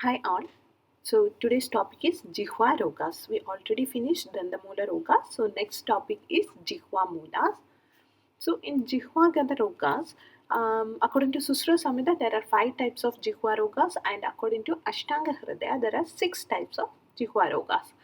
Hi all. So today's topic is Jihwa Rogas. We already finished Dandamula Rogas. So next topic is Jihwa Mulas. So in Jihwa Gada Rogas, according to Susra Samhita, there are 5 types of Jihwa Rogas, and according to Ashtanga Hridaya, there are 6 types of Jihwa Rogas.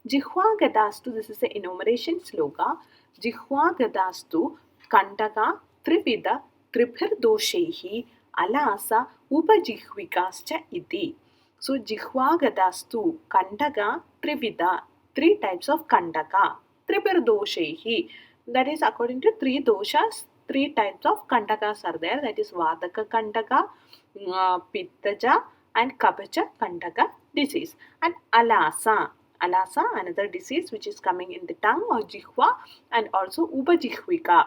Jihwa Gadastu, this is the enumeration sloka. Jihwa Gadastu Kandaka Trivida Tribhir Doshehi Alasa Upajihvikascha iti. So Jihwa Gadastu Kandaka Trivida, 3 types of Kandaka. Tribhir Doshehi, that is according to 3 doshas, 3 types of kandakas are there, that is Vataka Kandaka, Pittaja and Kaphaja Kandaka disease, and Alasa, another disease which is coming in the tongue or Jihwa, and also Upajihwika.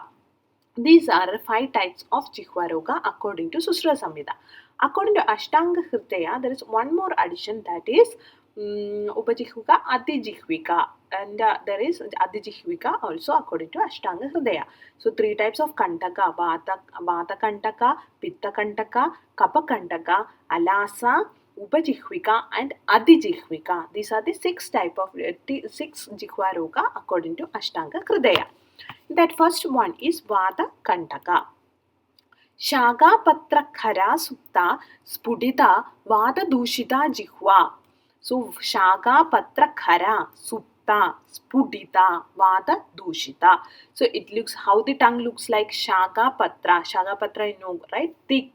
These are 5 types of Jihwa Roga according to Susra Samhita. According to Ashtanga Hridaya, there is one more addition, that is Upajihwika, Adijihwika, and there is Adijihwika also according to Ashtanga Hridaya. So 3 types of Kandaka: Vata Kandaka, Pitta Kandaka, Kapha Kandaka, Alasa, Upajihwika and Adijihwika. These are the 6 type of 6 Jihwa Roga according to Ashtanga Hridaya. That first one is Vata Kandaka. Shaga Patra Khara Sutta Spudita Vata Dushita Jihwa. So Shaga Patra Khara Sutta Spudita Vata Dushita. So it looks, how the tongue looks like Shaga Patra. Shaga Patra, you know, right? Teak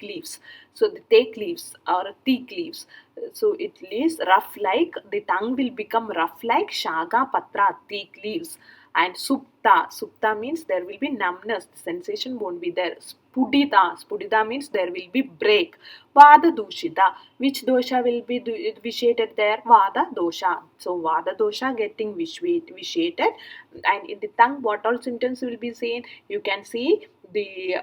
leaves. So the teak leaves or teak leaves. So it is rough, like the tongue will become rough like Shaga Patra, teak leaves. And Supta means there will be numbness, the sensation won't be there. Spudita means there will be break. Vada Dushita, which dosha will be vitiated there? Vada dosha. So Vada dosha getting vitiated, and in the tongue what all symptoms will be seen? You can see the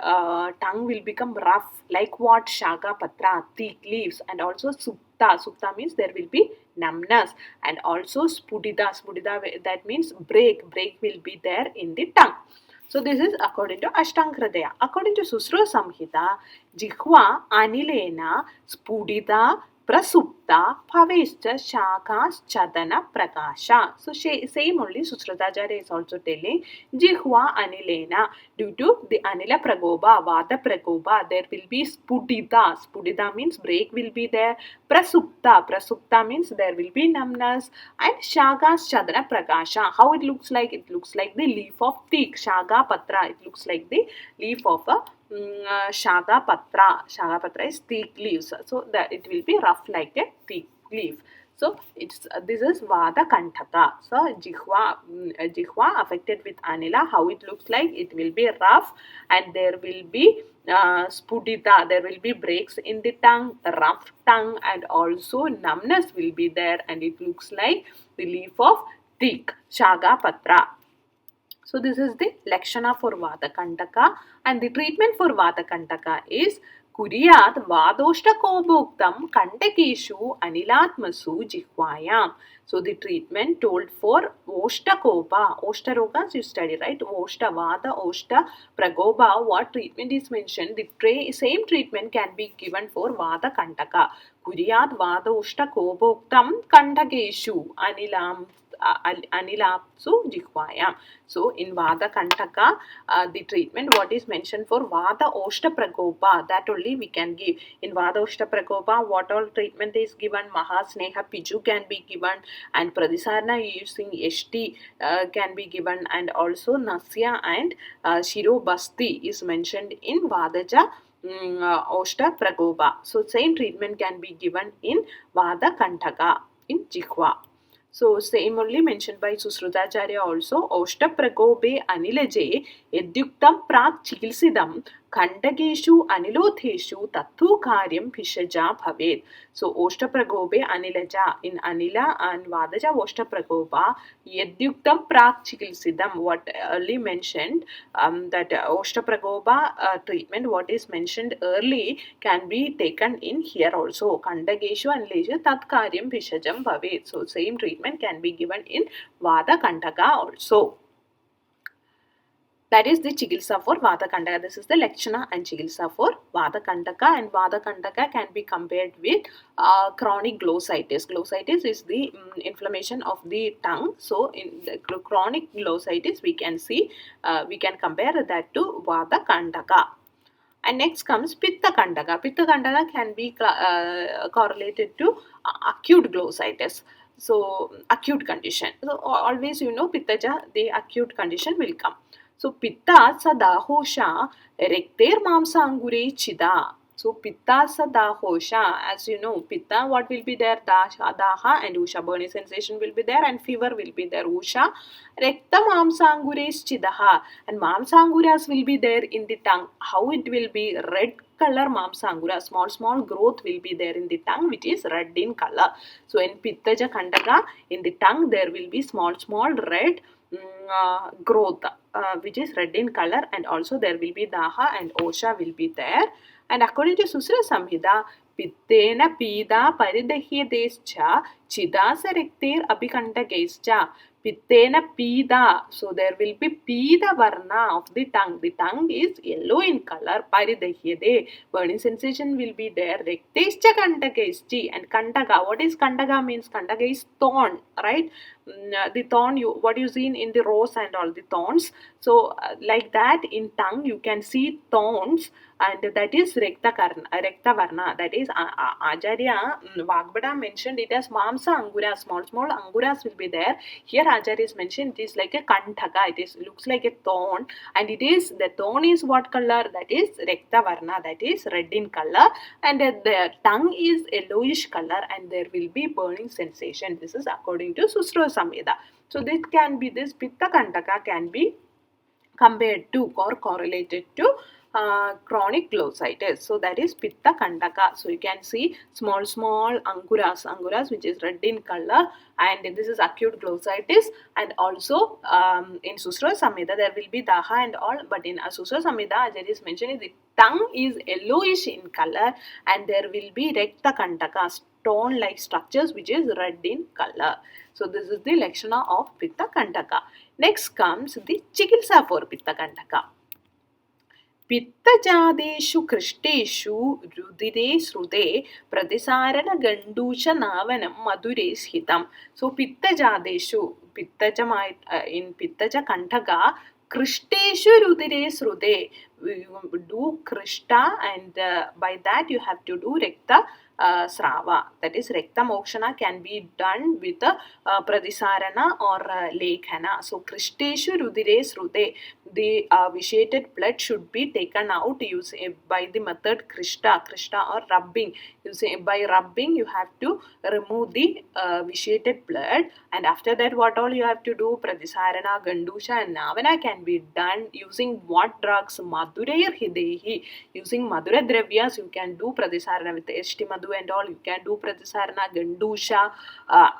tongue will become rough, like what? Shaga Patra, teak leaves, and also Supta means there will be numbness, and also Spudita, that means break will be there in the tongue. So this is according to Ashtanga Hridaya. According to Susra Samhita, Jihwa Anilena Spudita Prasupta Bhavescha Shakas Chadana Prakasha. So same only Susratacharya is also telling Jihwa Anilena. Due to the Anila Pragoba, Vata Pragoba, there will be Spudita. Spudita means break will be there. Prasupta means there will be numbness. And Shagas Chadana Prakasha. How it looks like? It looks like the leaf of teak. Shaga Patra. It looks like the leaf of a Shaga Patra. Shaga Patra is teak leaves. So that it will be rough like a teak leaf. So it's this is Vata Kandaka. So Jihwa affected with Anila. How it looks like? It will be rough, and there will be Spudita. There will be breaks in the tongue, rough tongue, and also numbness will be there, and it looks like the leaf of teak, Shaga Patra. So this is the Lakshana for Vata Kandaka, and the treatment for Vata Kandaka is Kuriyat Vadoshtakobhoktam Kandakeshu Anilatmasu Jihvayam. So the treatment told for Oshtakopa. Oshtarogas you study, right? Oshta Vata, Oshta Pragoba. What treatment is mentioned? The same treatment can be given for Vata Kandaka. Kuriyat Vadoshtakobhoktam Kandakeshu Anilapsu Jihvayam. So in Vata Kandaka, the treatment what is mentioned for Vata Oshta Prakopa, that only we can give. In Vata Oshta Prakopa, what all treatment is given? Mahasneha Piju can be given, and Pradisarna using ST can be given, and also Nasya and Shiro Basti is mentioned in Vadaja Oshta Prakopa. So same treatment can be given in Vata Kandaka in Jihva. So same only mentioned by Susrutacharya also. Oshta Prakope Anilaje Yadyuktam Prak Chikilsidam Kandageshu Anilotheshu Tattu Karyam Pishaja Bhavet. So Oshta Prakope Anilaja, in Anila and Vadaja Oshta Prakopa Yadyuktam Prak Chikilsidam, what early mentioned, that Oshta Prakopa treatment what is mentioned early can be taken in here also. Kandageshu Anilaja Tat Karyam Pishajam Bhavet. So same treatment can be given in Vata Kandaka also. That is the Chikitsa for Vata Kandaka. This is the Lakshana and Chikitsa for Vata Kandaka, and Vata Kandaka can be compared with chronic glossitis. Glossitis is the inflammation of the tongue. So in the chronic glossitis, we can see, we can compare that to Vata Kandaka. And next comes Pitta Kandaka. Pitta Kandaka can be correlated to acute glossitis. So acute condition. So always, Pittaja, the acute condition will come. So Pitta Sadahosha Rekter Mamsa Angure Chida. So Pitta Sadahosha, as you know, Pitta, what will be there? Daha and Usha, burning sensation will be there, and fever will be there. Usha, Rekta Mamsangures Chidaha, and Mamsanguras will be there in the tongue. How it will be? Red color Mamsangura, small growth will be there in the tongue, which is red in color. So in Pittaja Kandaka, in the tongue there will be small red growth, which is red in color, and also there will be Daha and Osha will be there. And according to Susra Samhita, Pittena Pida Paridahyadescha Chidasa Rektir Abhikantakescha. Pittena Pida. So there will be Pida Varna of the tongue. The tongue is yellow in color. Paridahyade. Burning sensation will be there. Rektescha Kantakeschi. And Kantaka. What is Kantaka means? Kantaka is thorn, right? The thorn, what you see in the rose and all the thorns. So like that in tongue you can see thorns, and that is Rekta Varna. That is Acharya Vagbhata mentioned it as Mamsa Angura. Small Anguras will be there. Here Acharya is mentioned it is like a Kantaka. It looks like a thorn, and the thorn is what color? That is Rekta Varna. That is red in color, and the tongue is yellowish color, and there will be burning sensation. This is according to Susra Samhita. So this Pitta Kantaka can be compared to or correlated to chronic glossitis. So that is Pitta Kandaka. So you can see small anguras which is red in color, and this is acute glossitis. And also in Susra Samhita there will be Daha and all, but in Susra Samhita Ajay is mentioning the tongue is yellowish in color, and there will be Rekta Kandaka, stone like structures which is red in color. So this is the Lakshana of Pitta Kandaka. Next comes the Chikitsa for Pitta Kandaka. Pittajadeshu Krishteshu Rudire Srude Pradisarana Gandusha Navanam Madures Hitam. So Pittajadeshu, in Pittaja Kantaka, Krishteshu Rudire Srude. You do Krishta, and by that you have to do Rekta Srava. That is Rekta Mokshana can be done with Pradisarana or Lekhana. So Krishteshu Rudire Srude. The vitiated blood should be taken out by the method Krishta or rubbing. By rubbing you have to remove the vitiated blood, and after that what all you have to do? Pradisarana, Gandusha and Navana can be done using what drugs? Madhurayar Hidehi. Using Madhura Dravyas you can do Pradisarana with Eshti Madhu and all. You can do Pradisarana, Gandusha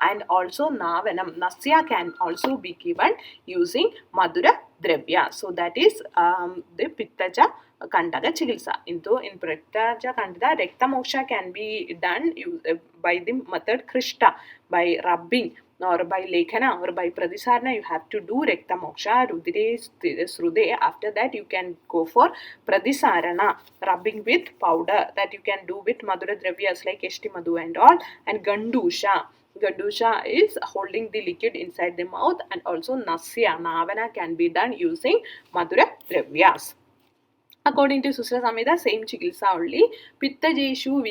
and also Navanam. Nasya can also be given using Madhura Dravya. So that is the Pittaja Kandaka Chikitsa. In Pittaja Kandaka, Rekta Moksha can be done by the method Krishta, by rubbing or by Lekhana or by Pradisarna. You have to do Rekta Moksha, Rudire Srude. After that you can go for Pradisarana, rubbing with powder, that you can do with Madhura Dravyas like Eshti Madhu and all, and Gandusha. Gandusha is holding the liquid inside the mouth, and also Nasya, Navana can be done using Madhura Dravyas. According to Susra Samhita, same Chikitsa only. Pittajeshu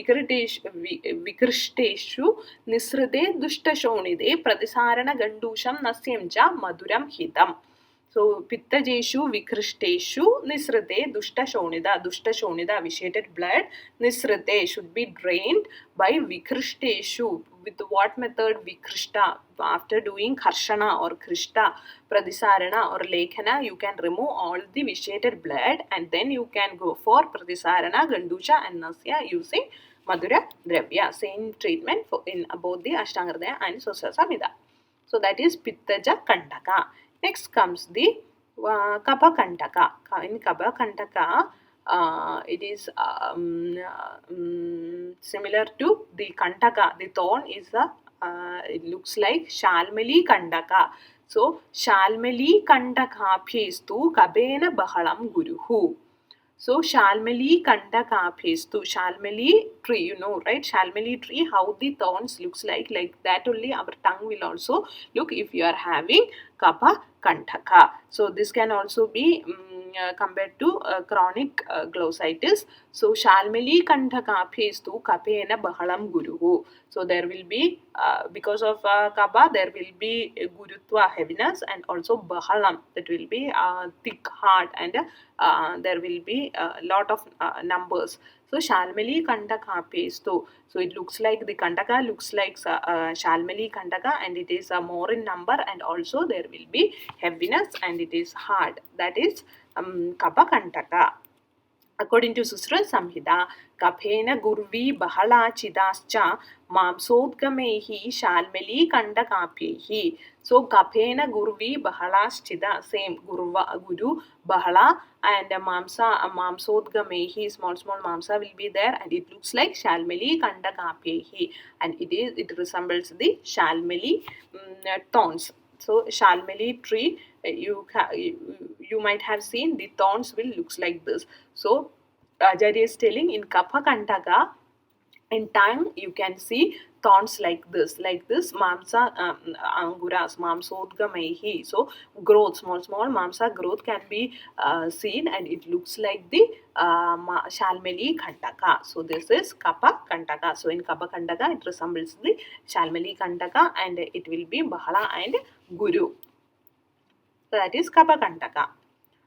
Vikristeshu Nisrade Dushtasshonide Pradisarana Gandusham Nasyamja Madhuram Hitam. So Pittajeshu Vikristeshu Nisrade Dushtasshonida vitiated blood. Nisrade should be drained by Vikristeshu. With what method? Vikrishta. After doing Harshana or Krishta, Pradisarana or Lekhana, you can remove all the vitiated blood, and then you can go for Pradisarana, Gandusha and Nasya using Madhura Dravya. Same treatment in both the Ashtanga and Susra Samhita. So that is Pittaja Kandaka. Next comes the Kapha Kandaka. In Kapha Kandaka, it is similar to the Kantaka. The thorn is it looks like Shalmali Kandaka. So Shalmali Kandakapyestu Kabena Bahalam Guruhu. So Shalmali Kandakapyestu, Shalmali tree, you know, right? Shalmali tree, how the thorns looks like that only our tongue will also look if you are having Kapha Kandaka. So this can also be compared to chronic glossitis. So Shalmali Kandakapyestu Kapena Bahalam Guruhu. So there will be, because of Kapha, there will be Gurutva heaviness, and also Bahalam, that will be thick heart, and there will be a lot of numbers. So Shalmali Kandaka Pesto. So it looks like the Kandaka looks like Shalmali Kandaka, and it is more in number, and also there will be heaviness, and it is hard. That is Kapha Kandaka. According to Susra Samhita, Kaphena Gurvi Bahala Chidascha Mamsodgamehi Shalmali Kandakapyehi. So Kaphena Gurvi Bahala Chida, same Guru Bahala, and Mamsodgamehi, small Mamsa will be there, and it looks like Shalmali Kandakapyehi, and it resembles the Shalmali thorns. So Shalmali tree, you might have seen the thorns will looks like this. So Acharya is telling in Kapha Kandaka, in tongue you can see thorns like this mamsa anguras mamsodgamehi. So growth, small mamsa growth can be seen, and it looks like the Shalmali Kandaka. So this is Kapha Kandaka. So in Kapha Kandaka it resembles the Shalmali Kandaka, and it will be Bahala and Guru. So that is Kapha Kandaka.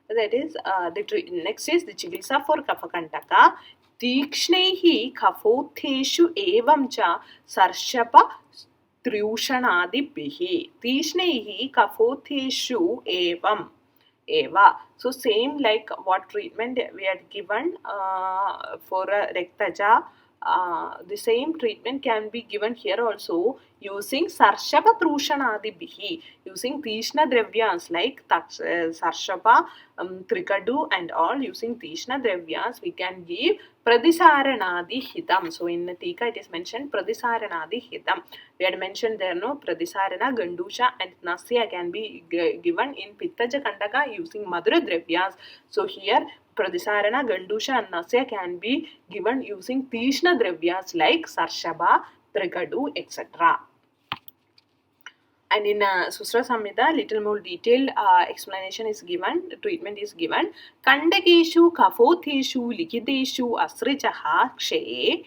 That is the next is the Chikitsa for Kapha Kandaka. Tikshnehi Kaphotheshu evam cha sarshapa Tryushanadibhihi. Tishnehi Kaphotheshu evam. Eva. So same like what treatment we had given for Rektaja. The same treatment can be given here also using Sarshapa Trushanadibhihi, using Tishna Dravyas like Sarshapa, Trikadu and all. Using Tishna Dravyas we can give Pradisaranadi Hitam. So in Tika it is mentioned Pradisaranadi Hitam. We had mentioned there, no, Pradisarana, Gandusha and Nasya can be given in Pitta Kandaka using Madhura Dravyas. So here Pradisarana, Gandusha and Nasya can be given using Tishna Dravyas like Sarshaba, Trikadu, etc. And in Susra Samhita, little more detailed explanation is given, treatment is given. Kandakeshu, Kaphotheshu, Likideshu, Asrijaha, Kshaye,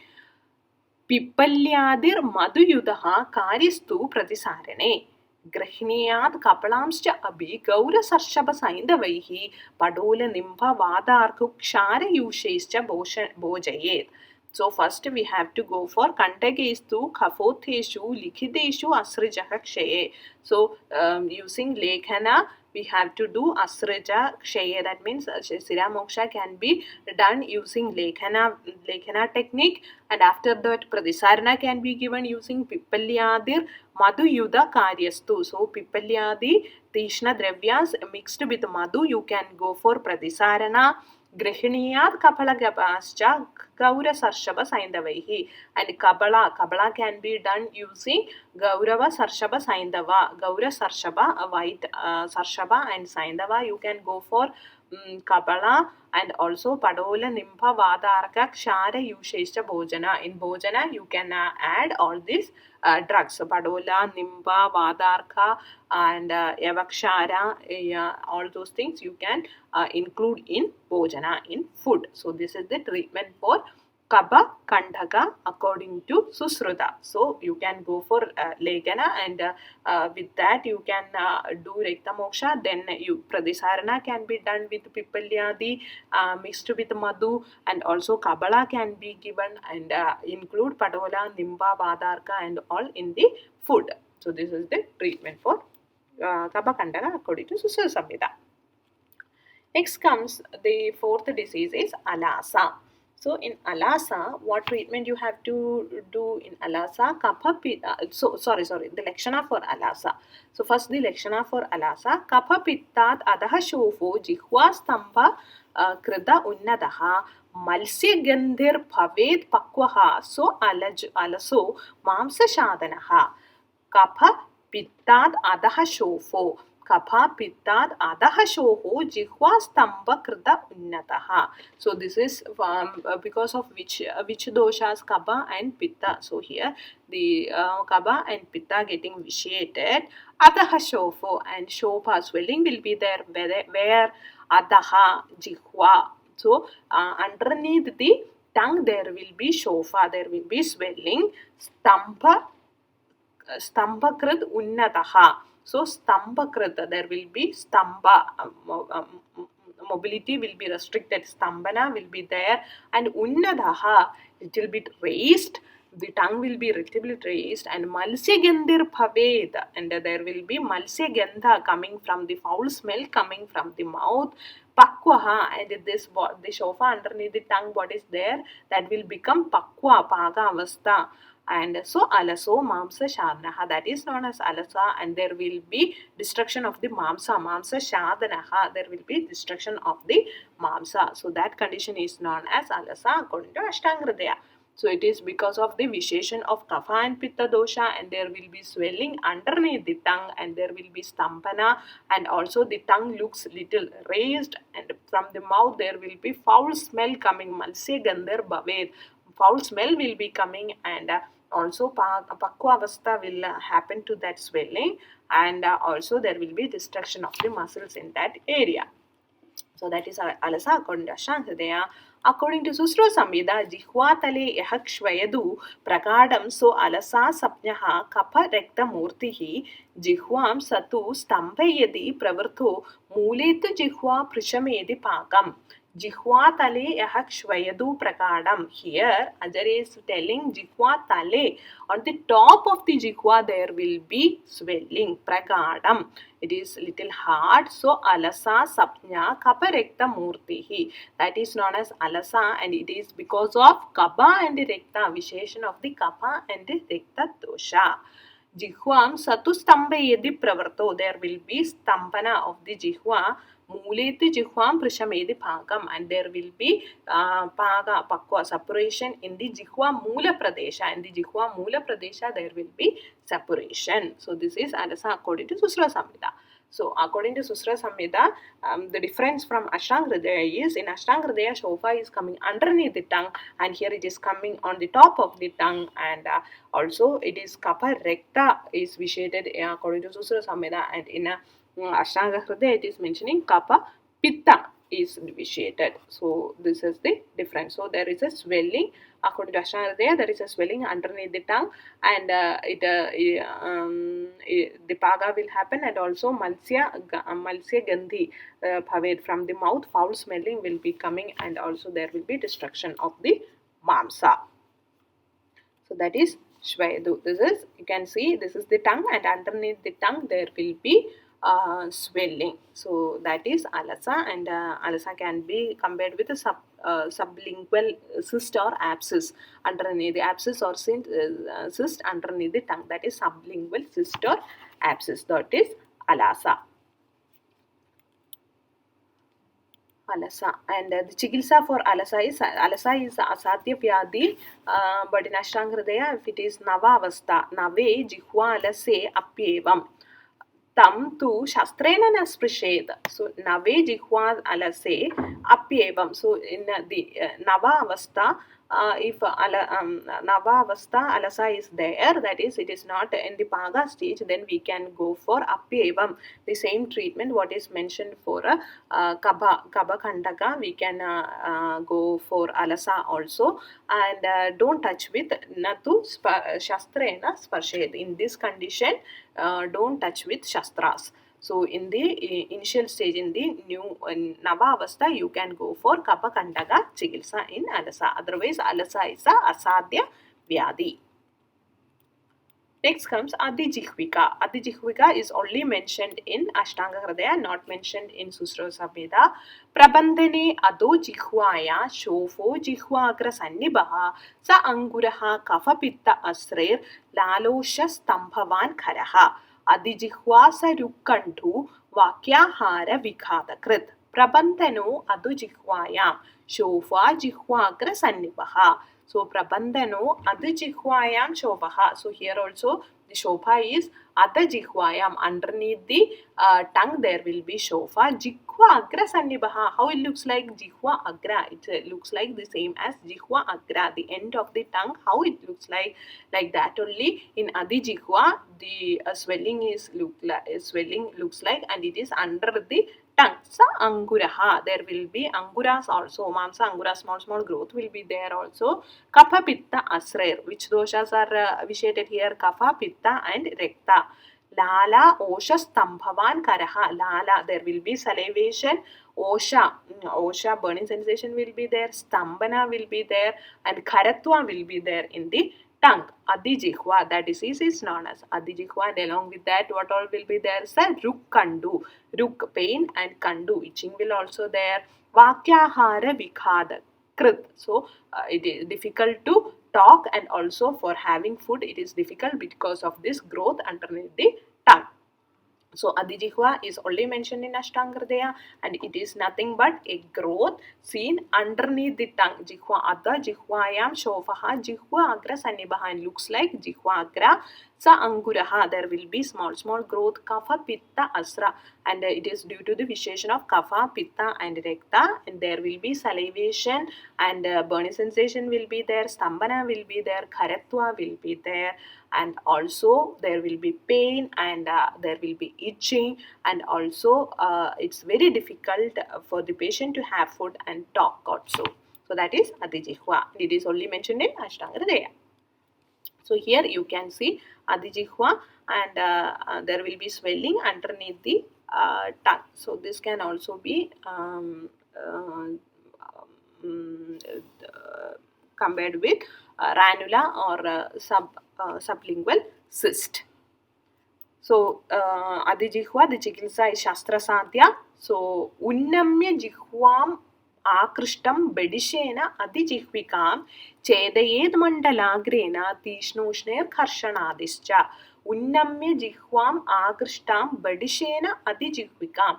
Pipalyadir Madhuyudaha, Karistu, Pratisarane. Grahiniyaad Kapalamscha Abhi Gaura Sarshaba Saindavaihi Padola Nimba Vadarku Kshara Yushescha Bojayet. So first we have to go for Kandakestu, Kaphotheshu, Likhideshu, Asrijaha Kshaye. So using Lekhana we have to do Asrija Kshaye. That means Sira Moksha can be done using Lekhana technique, and after that Pradisarana can be given using Pipalyadir Madhu Yuda Karyastu. So Pippalyadi Tishna Dravyas mixed with Madhu, you can go for Pradisarana. Grihiniyat Kapalagapascha Gaura Sarshaba Saindavaihi. And Kabala can be done using Gaurava Sarshaba Saindava. Gaura Sarshaba, white Sarshaba and Saindava. You can go for Kabala, and also Padola Nimpa Vadaraka Kshara Yushesha Bojana. In Bojana you can add all these drugs. So Padola, Nimpa, Vadarka and Evakshara, all those things you can include in Bojana, in food. So this is the treatment for Kapha Kandaka according to Susruta. So you can go for Legana, and with that you can do Rekta Moksha. Then Pradisarana can be done with Pippalyadi mixed with Madhu, and also Kabala can be given, and include Padola, Nimba, Vadarka and all in the food. So this is the treatment for Kapha Kandaka according to Susruta Samhita. Next comes the fourth disease is ALASA. So in ALASA, what treatment you have to do in ALASA? Kapha Pitta. The Lakshana for ALASA. So first the Lakshana for ALASA. Kapha Pittat Adaha Shofo Jihwa Stambha Krida Unnadaha Malsya Gandhir Bhavet Pakwaha So Alaso Mamsa Shadanaha. Kapha Pittat adaha shofo. Kapha pittat adaha shoho jihwa stamba krita unnataha. So this is because of which doshas Kapha and Pitta. So here the Kapha and Pitta getting vitiated. Adaha shofo, and shopha swelling will be there where adaha jihwa. So underneath the tongue there will be shofa, there will be swelling. Stambakrit unnataha. So stambakrit, there will be stamba, mobility will be restricted, stambana will be there, and unnataha, little bit raised, the tongue will be little bit raised, and malsyagandir bhaved, and there will be malsyagandha coming from the foul smell coming from the mouth. Pakwaha, and the shofa underneath the tongue, what is there, that will become pakwa, paga avastha. And so alaso mamsa shadanaha, that is known as alasa, and there will be destruction of the mamsa shadanaha, there will be destruction of the mamsa. So that condition is known as alasa according to Ashtanga. So it is because of the visheshan of kapha and pitta dosha, and there will be swelling underneath the tongue, and there will be stampana, and also the tongue looks little raised, and from the mouth there will be foul smell coming, malse gandhar bhaved, foul smell will be coming, and also pakwa avastha will happen to that swelling, and also there will be destruction of the muscles in that area. So that is alasa according to Ashtanga. According to Susro Samhita, Jihwa tale yah kshvayadu prakadam, so alasa sapnyaha kapha rekta murtihi jihwam satu stambhayadi pravartho muletu jihwa prishamedi pakam. Jihwa tale yah kshvayadu prakadam. Here Ajare is telling jihwa tale, on the top of the jihwa there will be swelling, prakadam. It is little hard. So alasa sapnya kaparekta murtihi, that is known as alasa, and it is because of kapha and rekta, visheshan of the kapha and the rekta dosha. Jihwam satu stambhayedi pravarto, there will be stambana of the jihwa. Muleti jihwam prishamedi bhagam, and there will be paga pakwa, separation in the jihwa mula pradesha, and the jihwa mula pradesha there will be separation. So this is alasa according to Susra Samhita. So according to Susra Samhita, the difference from Ashtanga is, in Ashtanga shofa is coming underneath the tongue, and here it is coming on the top of the tongue, and also it is kapha rekta is vitiated according to Susra Samhita, and in Ashtanga it is mentioning kapha pitta is vitiated. So this is the difference. So there is a swelling according to Ashtanga, there is a swelling underneath the tongue, and the paga will happen, and also malsya gandhi bhaved, from the mouth foul smelling will be coming, and also there will be destruction of the mamsa. So that is Shvayadu. This is, you can see, this is the tongue, and underneath the tongue there will be swelling. So that is alasa, and alasa can be compared with a sublingual cyst or abscess underneath the abscess or cyst underneath the tongue. That is sublingual cyst or abscess. That is alasa. Alasa, and the chikitsa for alasa is asadhya vyadhi, but in Ashtanga if it is nava avastha, nave jihwa alase apyevam tam tu shastrena na sprished. So nave jihwa alase apyevam. So in the nava avastha, if nava avastha alasa is there, that is it is not in the paga stage, then we can go for apyevam, the same treatment what is mentioned for kabha kandaka, we can go for alasa also, and don't touch with natu shastrena sparshed. In this condition, don't touch with shastras. So in the initial stage, in the new Nava Avastha, you can go for Kapha Kandaka Chikitsa in Alasa. Otherwise, Alasa is a Asadhya Vyadhi. Next comes Adijihwika. Adijihwika is only mentioned in Ashtanga Hridaya, not mentioned in Susra Samhita. Prabandhane ado jihwaya shofo jihwagra sannibaha sa anguraha kapha pitta asrer lalosha stambhavan kharaha. Adijihwa sa rukkantu vakyahara vikhadakrit. Prabandhano adu jihwaya shofa jihwagra sannibaha. So prabandhano adijihwayam shobha. So here also the shobha is adijihwayam. Underneath the tongue there will be shobha. Jihwa agra sannibaha. How it looks like jihwa agra? It looks like the same as jihwa agra. The end of the tongue, how it looks like that only. In adijihwa, the swelling looks like, and it is under the tongue. Sa anguraha. There will be anguras also. Mamsa angura, small growth will be there also. Kapha pitta asrair. Which doshas are vitiated here? Kapha, pitta and rekta. Lala, osha, stambhavan, karaha. Lala, there will be salivation. Osha, burning sensation will be there. Stambhana will be there. And karatva will be there in the tongue. Adijihwa, that disease is known as Adijihwa, and along with that, what all will be there? Sir, Ruk Kandu. Ruk, pain, and Kandu, itching will also there. Vakyahara Vikhada. Krit. So, it is difficult to talk, and also for having food, it is difficult because of this growth underneath the tongue. So Adijihwa is only mentioned in Ashtanga Hridaya, and it is nothing but a growth seen underneath the tongue. Jihwa Adha Jihwayam Shofaha Jihwa Agra Sannibaha, and looks like Jihwa Agra. Sa Anguraha, there will be small growth. Kapha Pitta Asra, and it is due to the vitiation of Kapha, Pitta and Rekta, and there will be salivation, and burning sensation will be there. Stambhana will be there. Karatva will be there. And also there will be pain, and there will be itching, and also it's very difficult for the patient to have food and talk also. So that is Adijihwa. It is only mentioned in Ashtanga Hridaya. So here you can see Adijihwa, and there will be swelling underneath the tongue. So this can also be compared with ranula or sublingual cyst. So Adijihwa, the Chikitsa is Shastra Sadhya. So Unnamya Jihwam Akrishtam Bedishena Adijihvikam Chedayed Mandalagrena Tishnoshner Karshanadischa. Unnamya Jihwam Akrishtam Bedishena Adijihvikam.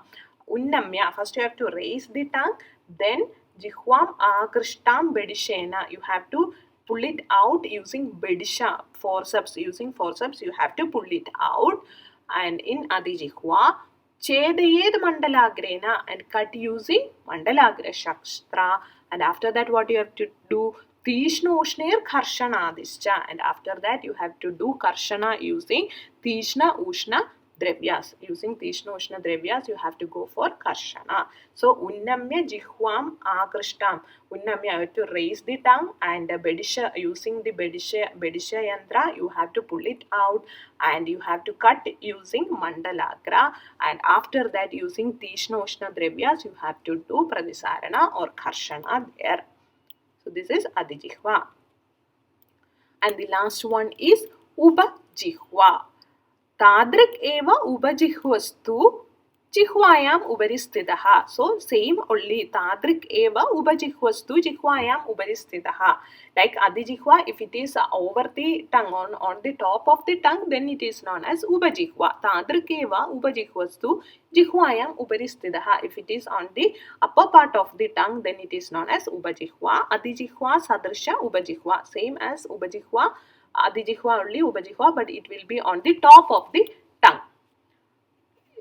Unnamya, first you have to raise the tongue, then Jihwam Akrishtam Bedishena, you have to pull it out using bedisha, forceps. Using forceps you have to pull it out. And in Adijihwa, Chedayed Mandalagrena, and cut using Mandalagra Shastra. And after that, what you have to do? Tishna Ushner Karshanadischa, and after that you have to do Karshana using Tishna Ushna Dravyas. Using Tishna Ushna Dravyas, you have to go for Karshana. So Unnamya Jihwam Akrishtam. Unnamya, you have to raise the tongue, and bedisha, using the bedisha yantra, you have to pull it out, and you have to cut using Mandalagra, and after that using Tishna Ushna Dravyas, you have to do Pradisarana or Karshana there. So this is Adijihwa. And the last one is UPAJIHWA. Tadrik eva upajihvastu jihwayam uparistitaha. So same only, Tadrik eva upajihvastu jihwayam uparistitaha. Like Adijihwa, if it is over the tongue, on the top of the tongue, then it is known as Upajihwa. Tadrik eva upajihvastu jihwayam uparistitaha. If it is on the upper part of the tongue, then it is known as Upajihwa. Adijihwa sadrisha Upajihwa. Same as Upajihwa. Adijihwa only Upajihwa, but it will be on the top of the tongue.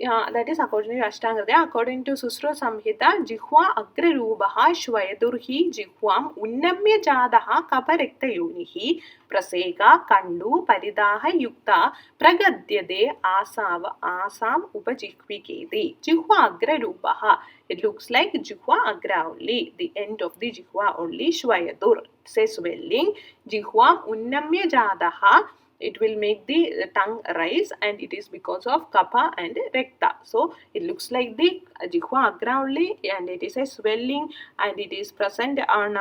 That is according to Ashtanga Hridaya. According to Susra Samhita, Jihwa Agra Rubaha Shvayadurhi Jihwam Unnamya Jadaha Kaparekta Yunihi Prasega Kandu Paridaha Yukta Pragadyade Asam Upajihviketi. Jihwa Agra Rubaha. It looks like Jihwa Agra only, the end of the Jihwa only. Shvayadur, says swelling. Jihwam Unnamya Jadaha. It will make the tongue rise, and it is because of Kapha and Rekta. So it looks like the Jihwa Agra only, and it is a swelling, and it is present on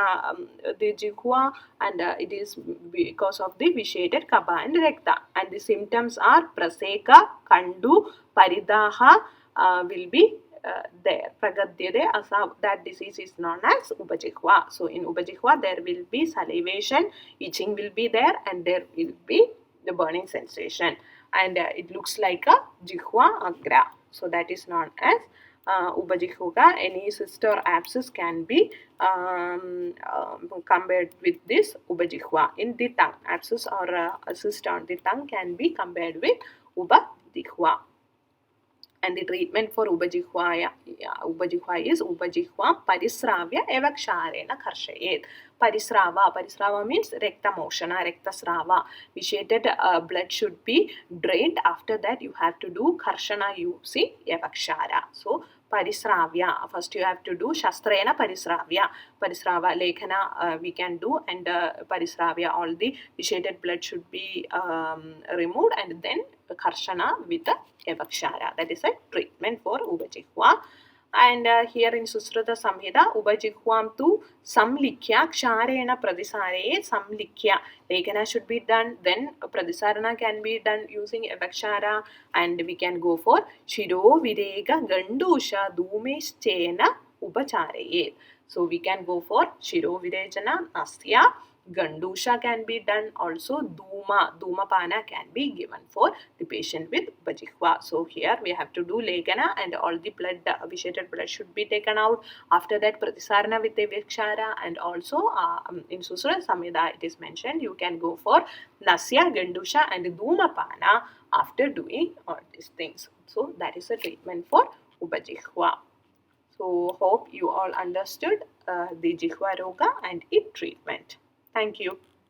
the Jihwa, and it is because of the vitiated Kapha and Rekta. And the symptoms are Praseka, Kandu, Paridaha will be there. Pragadyade Asa, that disease is known as Upajihwa. So in Upajihwa there will be salivation, itching will be there, and there will be the burning sensation, and it looks like a Jihwa Agra. So that is known as Upajihwika, any cyst or abscess can be compared with this Upajihwa in the tongue. Abscess or a cyst on the tongue can be compared with Upajihwa. And the treatment for Upajihwa is Upajihwa Parisravya Evaksharena Karshayet. Parisrava means Rekta Moshana, Rekta Srava. Vitiated blood should be drained. After that, you have to do Karshana using Evakshara. So, Parisravya. First, you have to do Shastrena Parisravya. Parisrava Lekhana we can do, and Parisravya, all the vitiated blood should be removed, and then Karshana with the Evakshara. That is a treatment for Upajihwa. And here in Susruta Samhita, Upajihwam tu Samlikya Ksharena Pradisare Samlikya. Lekhana should be done, then Pradisarana can be done using Evakshara, and we can go for Shiro Virega Gandusha Dhumeschena Upacharayet. So we can go for Shiro Virejana Nasya. Gandusha can be done, also Dhumapana can be given for the patient with Upajihwa. So here we have to do Lekhana, and all the blood, vitiated blood should be taken out. After that, Pratisarana with Evakshara, and also in Susruta Samhita it is mentioned you can go for Nasya, Gandusha and Dhumapana after doing all these things. So that is the treatment for Upajihwa. So hope you all understood the Jihwa Roga and its treatment. Thank you.